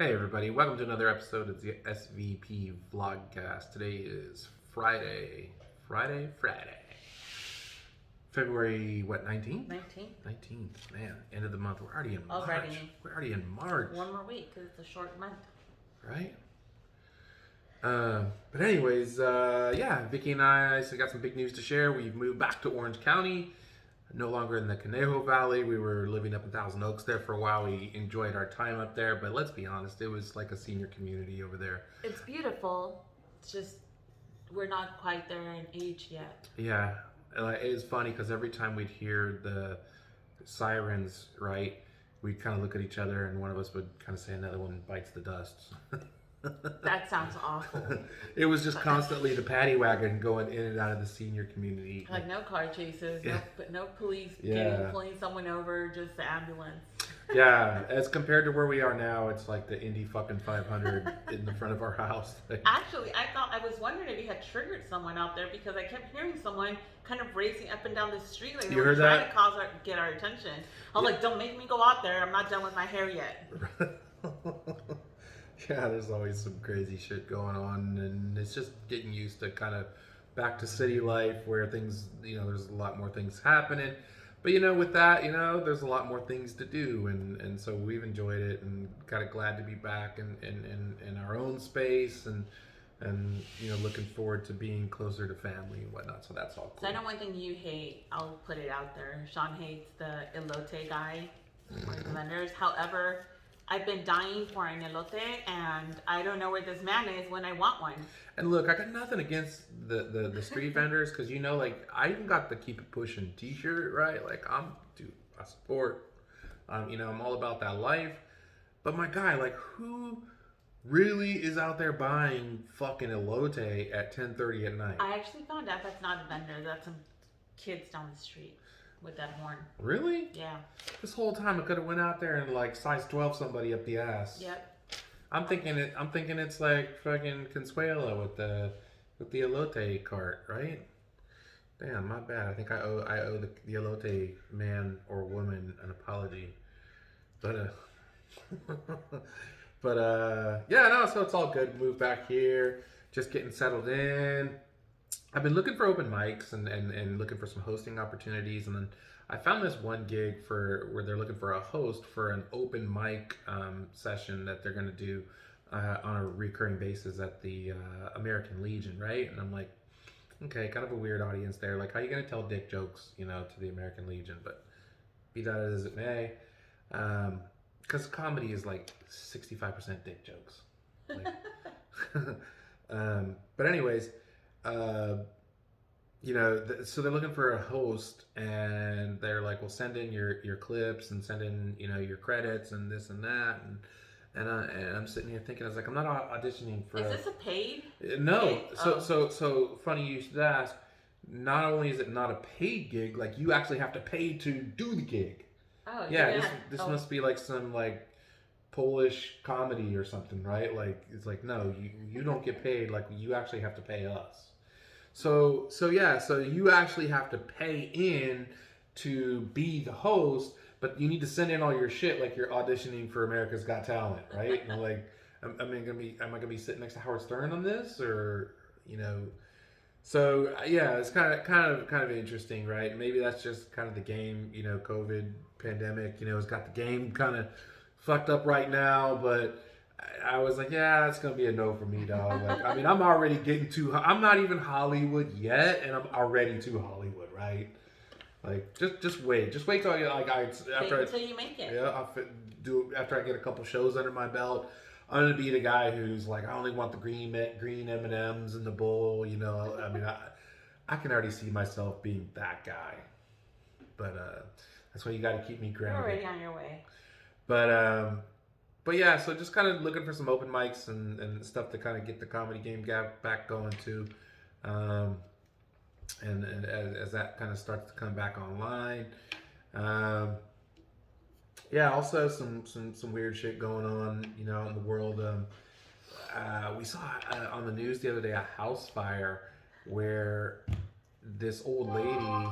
Hey everybody, welcome to another episode of the SVP Vlogcast. Today is Friday. February, 19th? 19th. 19th, man, end of the month. We're already in March. Already. We're already in March. One more week, because it's a short month. Right? But anyways, yeah, Vicky and I got some big news to share. We've moved back to Orange County. No longer in the Conejo Valley. We were living up in Thousand Oaks there for a while. We enjoyed our time up there, but let's be honest, it was like a senior community over there. It's beautiful. It's just, we're not quite there in age yet. Yeah, it's funny because every time we'd hear the sirens, right, we'd kind of look at each other and one of us would kind of say another one bites the dust. That sounds awful. It was just constantly the paddy wagon going in and out of the senior community. Like no car chases, Yeah. no police Yeah. pulling someone over, just the ambulance. Yeah, as compared to where we are now, it's like the Indy fucking 500 in the front of our house. Actually, I was wondering if you had triggered someone out there because I kept hearing someone kind of racing up and down the street like they You were heard trying that? to get our attention. I was like, don't make me go out there. I'm not done with my hair yet. Yeah, there's always some crazy shit going on, and it's just getting used to kind of back to city life where things, there's a lot more things happening. But with that, there's a lot more things to do, and so we've enjoyed it and kind of glad to be back in our own space and looking forward to being closer to family and whatnot. So that's all So cool. I know one thing you hate. I'll put it out there. Sean hates the elote guy, or the vendors. However, I've been dying for an elote, and I don't know where this man is when I want one. And look, I got nothing against the street vendors because like I even got the Keep It Pushing T-shirt, right? Like I support. I'm all about that life. But my guy, like, who really is out there buying fucking elote at 10:30 at night? I actually found out that's not a vendor. That's some kids down the street with that horn. Really? Yeah. This whole time I could have went out there and like size 12 somebody up the ass. Yep. I'm thinking it's like fucking Consuelo with the elote cart, right? Damn, my bad. I think I owe the elote man or woman an apology. But yeah, no, so it's all good. Moved back here, just getting settled in. I've been looking for open mics and looking for some hosting opportunities, and then I found this one gig where they're looking for a host for an open mic session that they're going to do on a recurring basis at the American Legion, right? And I'm like, okay, kind of a weird audience there. Like, how are you going to tell dick jokes, to the American Legion? But be that as it may, because comedy is like 65% dick jokes. Like, but anyways. So they're looking for a host, and they're like, well, send in your clips and send in, your credits and this and that. And I'm sitting here thinking, I was like, I'm not auditioning for. Is this a paid? No. Gig? So funny you should ask. Not only is it not a paid gig, like you actually have to pay to do the gig. Oh, Yeah, this must be like some like Polish comedy or something, right? Like it's like, no, you don't get paid. Like you actually have to pay us. So you actually have to pay in to be the host, but you need to send in all your shit like you're auditioning for America's Got Talent, right? And like, am I gonna be sitting next to Howard Stern on this, or So yeah, it's kind of interesting, right? Maybe that's just kind of the game, COVID pandemic, it's got the game kind of fucked up right now, but I was like, yeah, it's gonna be a no for me, dog. Like, I mean, I'm already I'm not even Hollywood yet, and I'm already too Hollywood, right? Like, just wait till you until you make it. Yeah, after I get a couple shows under my belt. I'm gonna be the guy who's like, I only want the green M&Ms in the bowl, I mean, I can already see myself being that guy, but that's why you got to keep me grounded. You're already on your way. But yeah, so just kind of looking for some open mics and stuff to kind of get the comedy game back going too. And as that kind of starts to come back online. Yeah, also some weird shit going on, in the world. We saw on the news the other day a house fire where this old lady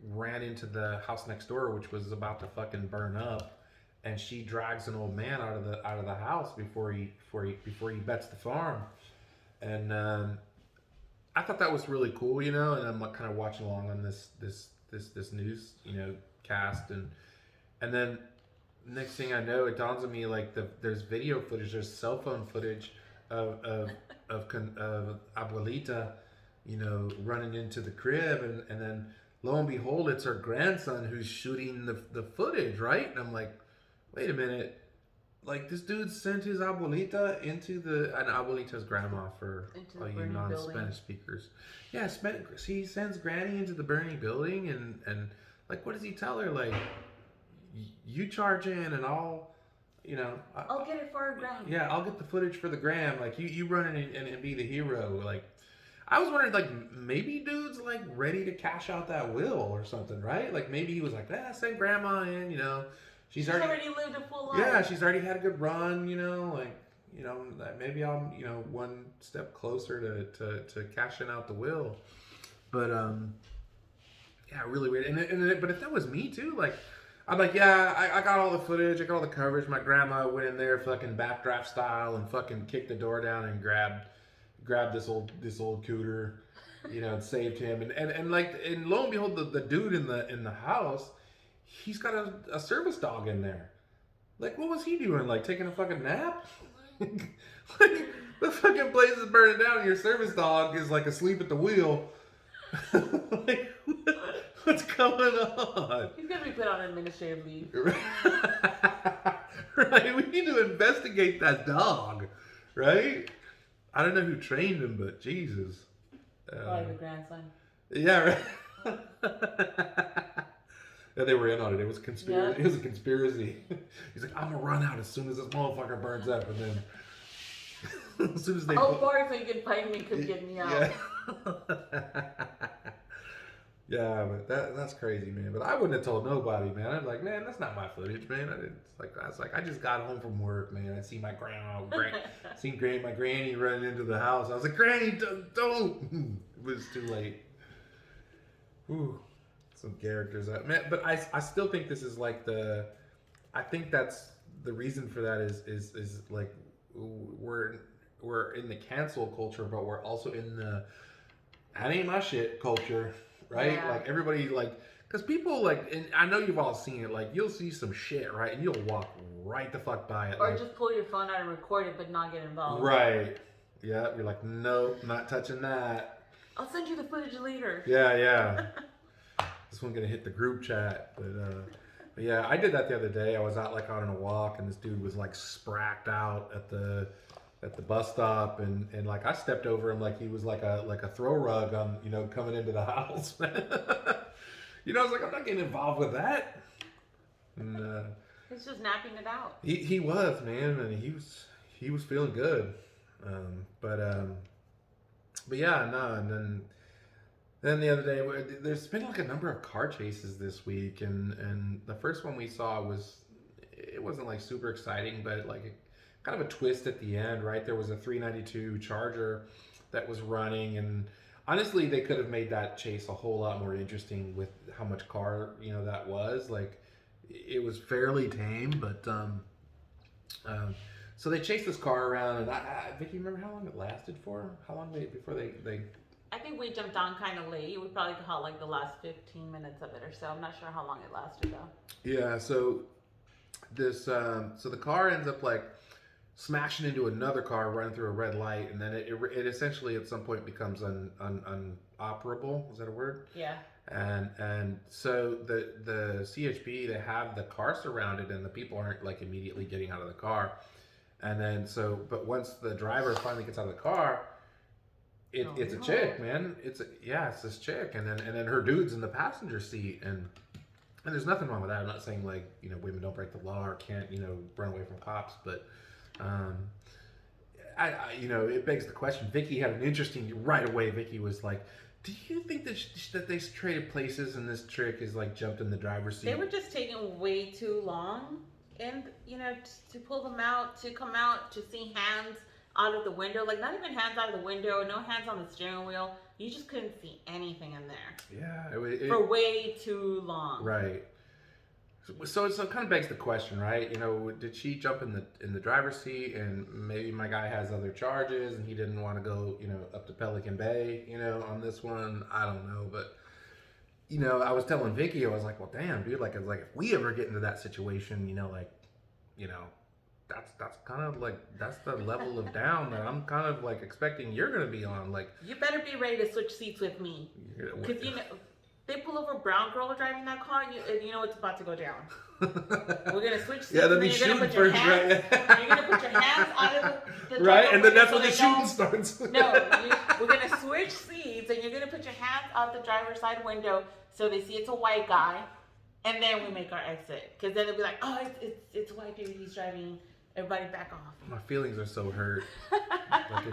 ran into the house next door, which was about to fucking burn up. and she drags an old man out of the house before he bets the farm. And I thought that was really cool, you know. And I'm like kind of watching along on this news, you know, cast, and then next thing I know, it dawns on me like there's video footage, there's cell phone footage of Abuelita, you know, running into the crib, and then lo and behold, it's her grandson who's shooting the footage, right? And I'm like, wait a minute, like this dude sent his Abuelita into and Abuelita's grandma for all you non-Spanish speakers. Yeah, he sends Granny into the burning building, and like, what does he tell her? Like, you charge in, and I'll get it for a gram. Yeah, I'll get the footage for the gram. Like, you run in and be the hero. Like, I was wondering, like, maybe dude's like ready to cash out that will or something, right? Like, maybe he was like, send grandma in, you know. She's already lived a full life. Yeah, she's already had a good run, you know. Like, you know, maybe I'm, you know, one step closer to cashing out the will. But yeah, really weird. But if that was me too, like, I'm like, yeah, I got all the footage, I got all the coverage. My grandma went in there fucking backdraft style and fucking kicked the door down and grabbed this old cooter, you know, and saved him. And lo and behold, the dude in the house, he's got a service dog in there. Like, what was he doing? Like, taking a fucking nap? Like, the fucking place is burning down and your service dog is like asleep at the wheel. Like, what's going on? He's gonna be put on administrative leave. Right? We need to investigate that dog, right? I don't know who trained him, but Jesus. Probably the grandson. Yeah, right. Yeah, they were in on it. It was conspiracy. Yeah. It was a conspiracy. He's like, I'm gonna run out as soon as this motherfucker burns up, and then as soon as they. Oh, Bart, so you can find me, come get me out. Yeah. Yeah, but that's crazy, man. But I wouldn't have told nobody, man. I'm like, man, that's not my footage, man. I was like, I just got home from work, man. I see my my granny running into the house. I was like, Granny, don't. It was too late. Whew. Some characters, man. But I still think this is like I think that's the reason for that is like we're in the cancel culture, but we're also in the that ain't my shit culture. Right? Yeah. Like, everybody, like, because people, like, and I know you've all seen it, like, you'll see some shit, right? And you'll walk right the fuck by it. Or like, just pull your phone out and record it, but not get involved. Right. Yeah. You're like, nope, not touching that. I'll send you the footage later. Yeah. This one's going to hit the group chat. But yeah, I did that the other day. I was out, like, out on a walk, and this dude was, like, spracked out at the bus stop, and like I stepped over him like he was like a throw rug on, you know, coming into the house. You know, I was like, I'm not getting involved with that. And he's just napping it out. He was, man, and he was feeling good. But yeah, no, and then the other day, there's been like a number of car chases this week, and the first one we saw it wasn't like super exciting, but like kind of a twist at the end, right? There was a 392 Charger that was running, and honestly, they could have made that chase a whole lot more interesting with how much car, you know, that was. Like, it was fairly tame, but so they chased this car around, and Vicky, remember how long it lasted for? How long before they? I think we jumped on kind of late. We probably caught like the last 15 minutes of it or so. I'm not sure how long it lasted though. Yeah, so so the car ends up like smashing into another car running through a red light, and then it essentially at some point becomes unoperable. Is that a word? Yeah. And so the CHP, they have the car surrounded, and the people aren't like immediately getting out of the car. And then but once the driver finally gets out of the car, it's a chick, man. It's this chick, and then her dude's in the passenger seat, and there's nothing wrong with that. I'm not saying like, you know, women don't break the law or can't, you know, run away from cops, but I you know, it begs the question. Vicky had an interesting right away. Vicky was like, "Do you think that they traded places and this trick is like jumped in the driver's seat?" They were just taking way too long, and you know, to pull them out, to come out, to see hands out of the window, like not even hands out of the window, no hands on the steering wheel. You just couldn't see anything in there. Yeah, for way too long. Right. So it kind of begs the question, right? You know, did she jump in the driver's seat, and maybe my guy has other charges, and he didn't want to go, up to Pelican Bay, on this one. I don't know, but I was telling Vicky, I was like, well, damn, dude, like, if we ever get into that situation, you know, that's kind of like that's the level of down that I'm kind of like expecting you're gonna be on. Like, You better be ready to switch seats with me. Because, they pull over brown girl driving that car, and you know it's about to go down. We're going to switch seats. Yeah, they'll be and then shooting you're first, gonna put your right? you're going to put your hands out of the Right, driver and then window that's so when the they shooting don't- starts. We're going to switch seats, and you're going to put your hands out the driver's side window so they see it's a white guy, and then we make our exit. Because then they'll be like, oh, it's a white dude, he's driving. Everybody back off. My feelings are so hurt. Like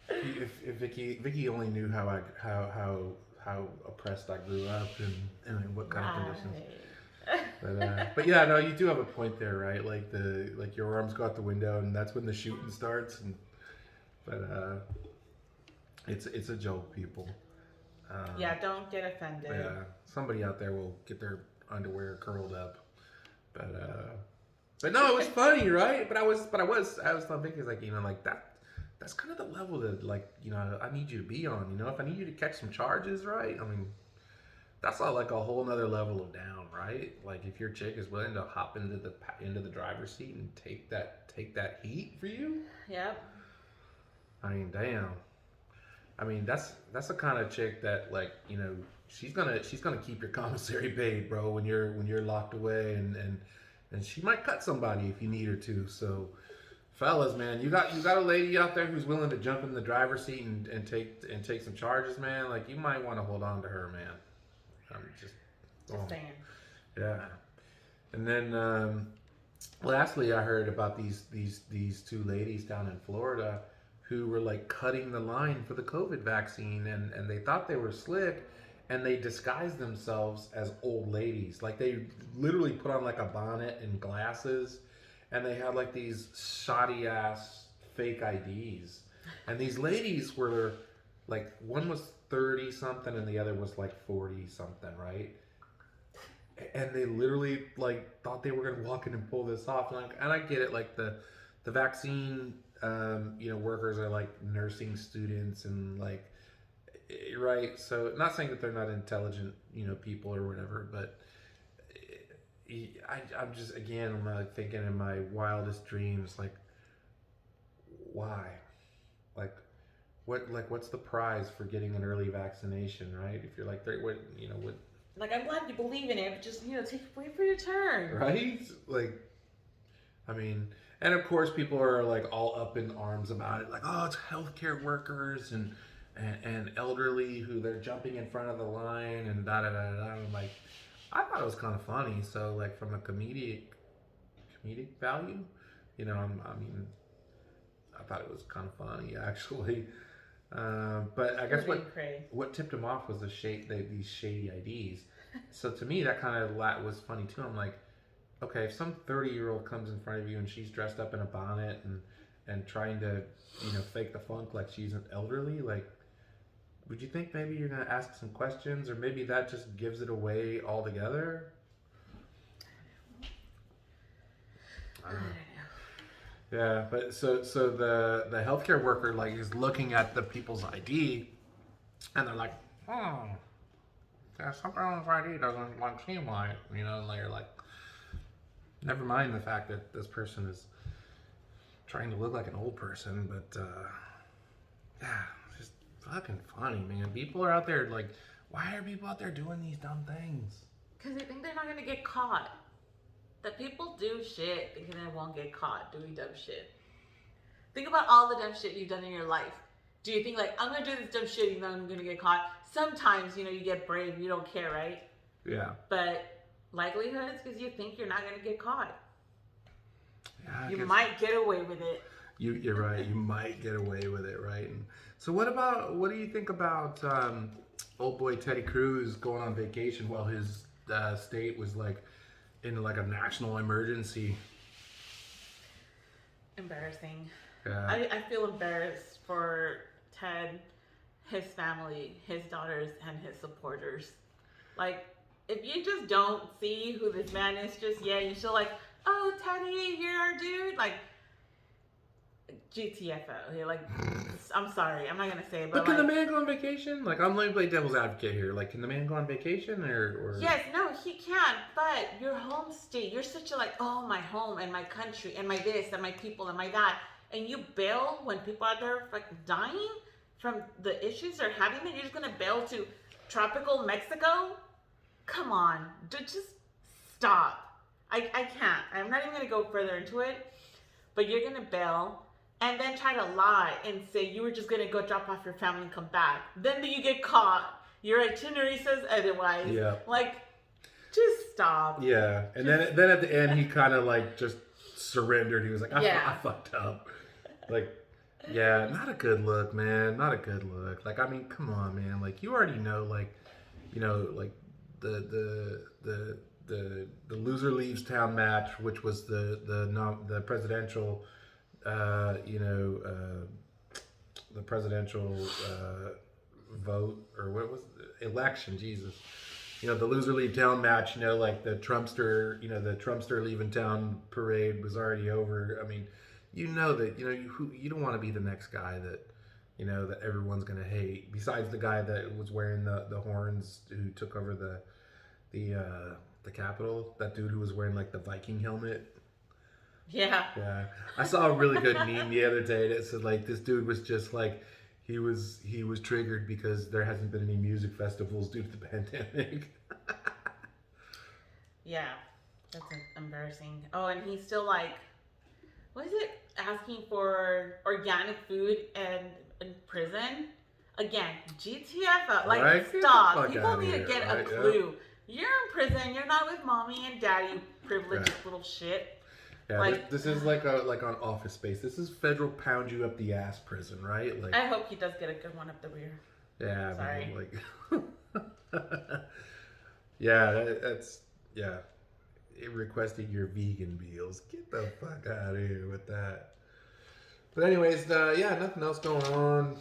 if Vicky only knew how oppressed I grew up and in what kind of conditions. But yeah, no, you do have a point there, right? Like your arms go out the window, and that's when the shooting starts. But it's a joke, people. Yeah, don't get offended. Yeah, somebody out there will get their underwear curled up. But no, it was funny, right? But I was telling Vicky, like, like that's kind of the level that, like, I need you to be on. If I need you to catch some charges, right? I mean, that's all like a whole nother level of down, right? Like, if your chick is willing to hop into the driver's seat and take that heat for you. Yep. I mean, damn. I mean, that's the kind of chick that, like, she's gonna keep your commissary paid, bro, when you're locked away, and she might cut somebody if you need her to. So, fellas, man, you got a lady out there who's willing to jump in the driver's seat and take some charges, man. Like, you might want to hold on to her, man. I'm just saying. Yeah. And then, lastly, I heard about these two ladies down in Florida who were like cutting the line for the COVID vaccine, and they thought they were slick. And they disguised themselves as old ladies. Like, they literally put on like a bonnet and glasses, and they had like these shoddy ass fake IDs. And these ladies were like, one was 30 something and the other was like 40 something, right? And they literally like thought they were gonna walk in and pull this off. And I get it, like the vaccine workers are like nursing students and like, right, so not saying that they're not intelligent, people or whatever, but I'm just, again, I'm like thinking in my wildest dreams, like, why? Like, what's the prize for getting an early vaccination, right? If you're like, what. Like, I'm glad you believe in it, but just, wait for your turn. Right? Like, I mean, and of course people are like all up in arms about it, like, oh, it's healthcare workers and elderly who they're jumping in front of the line and da da da da. I'm like, I thought it was kind of funny. So, like, from a comedic value, I mean, I thought it was kind of funny actually. But I guess what tipped him off was these shady IDs. So to me, that kind of was funny too. I'm like, okay, if some 30-year-old comes in front of you and she's dressed up in a bonnet and trying to, fake the funk like she's an elderly, like, would you think maybe you're going to ask some questions, or maybe that just gives it away altogether? I don't know. Yeah, but so the healthcare worker, like, is looking at the people's ID, and they're like, oh, there's something on his ID doesn't like seem right, and they're like, never mind the fact that this person is trying to look like an old person, but yeah, it's just fucking funny, man. People are out there, like, why are people out there doing these dumb things? Because they think they're not going to get caught. That people do shit thinking they won't get caught doing dumb shit. Think about all the dumb shit you've done in your life. Do you think, like, I'm going to do this dumb shit even though I'm going to get caught? Sometimes, you get brave, you don't care, right? Yeah. But likelihood is because you think you're not going to get caught. Yeah, you might get away with it. You're right. You might get away with it, right? And so what do you think about old boy Teddy Cruz going on vacation while his state was like in like a national emergency? Embarrassing. Yeah. I feel embarrassed for Ted, his family, his daughters, and his supporters. Like, if you just don't see who this man is just yet, you still like, oh, Teddy, you're our dude. Like, GTFO. You're like, I'm sorry, I'm not gonna say it, But but can like, the man go on vacation? Like, I'm like play devil's advocate here. Like, can the man go on vacation or? yes, no, he can, but your home state, you're such a like, oh, my home and my country and my this and my people and my that, and you bail when people out there like dying from the issues they're having, and you're just gonna bail to tropical Mexico? Come on, just stop. I can't. I'm not even gonna go further into it, but you're gonna bail and then try to lie and say you were just gonna go drop off your family and come back. Then you get caught. Your itinerary says otherwise. Yeah. Like, just stop. Yeah, and then at the end he kind of like just surrendered. He was like, I fucked up. Like, yeah, not a good look, man. Not a good look. Like, I mean, come on, man. Like, you already know, like, you know, like the loser leaves town match, which was the presidential, the presidential vote, or what was it? Election? Jesus. You know, the loser leave town match, you know, like the Trumpster leaving town parade was already over. I mean, you know that, you know, you don't want to be the next guy that, you know, that everyone's going to hate. Besides the guy that was wearing the horns who took over the Capitol, that dude who was wearing like the Viking helmet. Yeah. Yeah. I saw a really good meme the other day that said like this dude was just like, he was triggered because there hasn't been any music festivals due to the pandemic. Yeah, that's embarrassing. Oh, and he's still like, what is it? Asking for organic food in prison. Again, GTFO. Like, Right? Get the stop. fuck People outta need to here, get right? a clue. You're in prison. You're not with mommy and daddy, you privileged little shit. Yeah, Like, this is like on Office Space. This is federal pound you up the ass prison, right? Like, I hope he does get a good one up the rear. yeah, Sorry. man, like, yeah, that's yeah. It requested your vegan meals. Get the fuck out of here with that. But anyways, yeah, nothing else going on.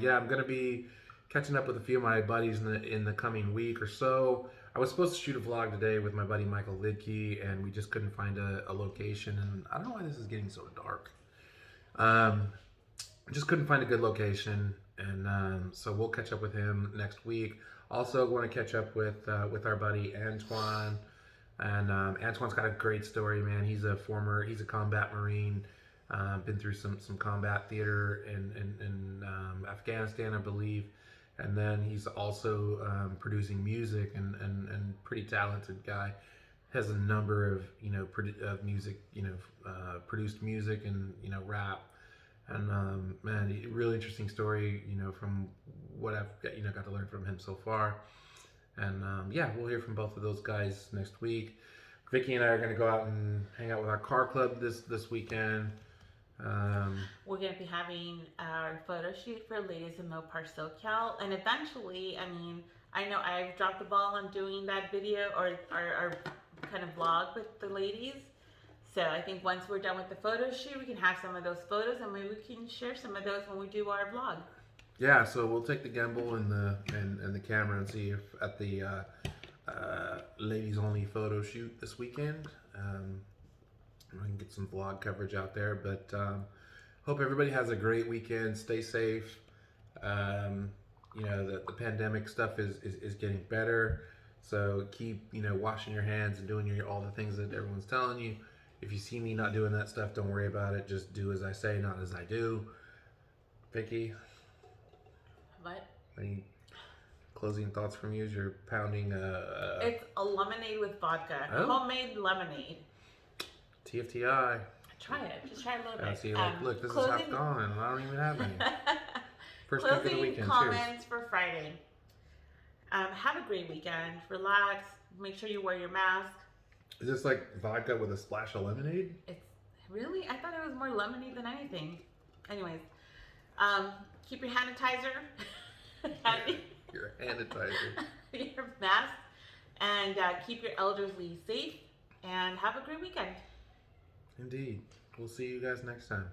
Yeah, I'm gonna be catching up with a few of my buddies in the coming week or so. I was supposed to shoot a vlog today with my buddy Michael Lidke, and we just couldn't find a location. And I don't know why this is getting so dark. Just couldn't find a good location, and so we'll catch up with him next week. Also, want to catch up with our buddy Antoine, and Antoine's got a great story, man. He's a combat Marine, been through some combat theater in Afghanistan, I believe. And then he's also producing music and pretty talented guy. Has a number of of music, produced music and rap. And man, really interesting story, from what I've got to learn from him so far. And yeah, we'll hear from both of those guys next week. Vicky and I are going to go out and hang out with our car club this weekend. We're going to be having our photo shoot for Ladies in Mopar SoCal, and eventually, I mean, I know I've dropped the ball on doing that video or our kind of vlog with the ladies. So I think once we're done with the photo shoot, we can have some of those photos, and maybe we can share some of those when we do our vlog. Yeah, so we'll take the gimbal and the camera and see if at the ladies only photo shoot this weekend. I can get some vlog coverage out there, but hope everybody has a great weekend. Stay safe. The pandemic stuff is getting better, so keep washing your hands and doing all the things that everyone's telling you. If you see me not doing that stuff, don't worry about it. Just do as I say, not as I do. Vicky, What? any closing thoughts from you as you're pounding It's a lemonade with vodka. Oh. Homemade lemonade. TFTI? Try it. Just try a little bit. See, look, this is half gone, and I don't even have any. First week of the Closing weekend. Cheers. comments for Friday. Have a great weekend. Relax. Make sure you wear your mask. Is this like vodka with a splash of lemonade? It's really, I thought it was more lemonade than anything. Anyways, keep your sanitizer handy, Your sanitizer. your mask, and keep your elderly safe. And have a great weekend. Indeed. We'll see you guys next time.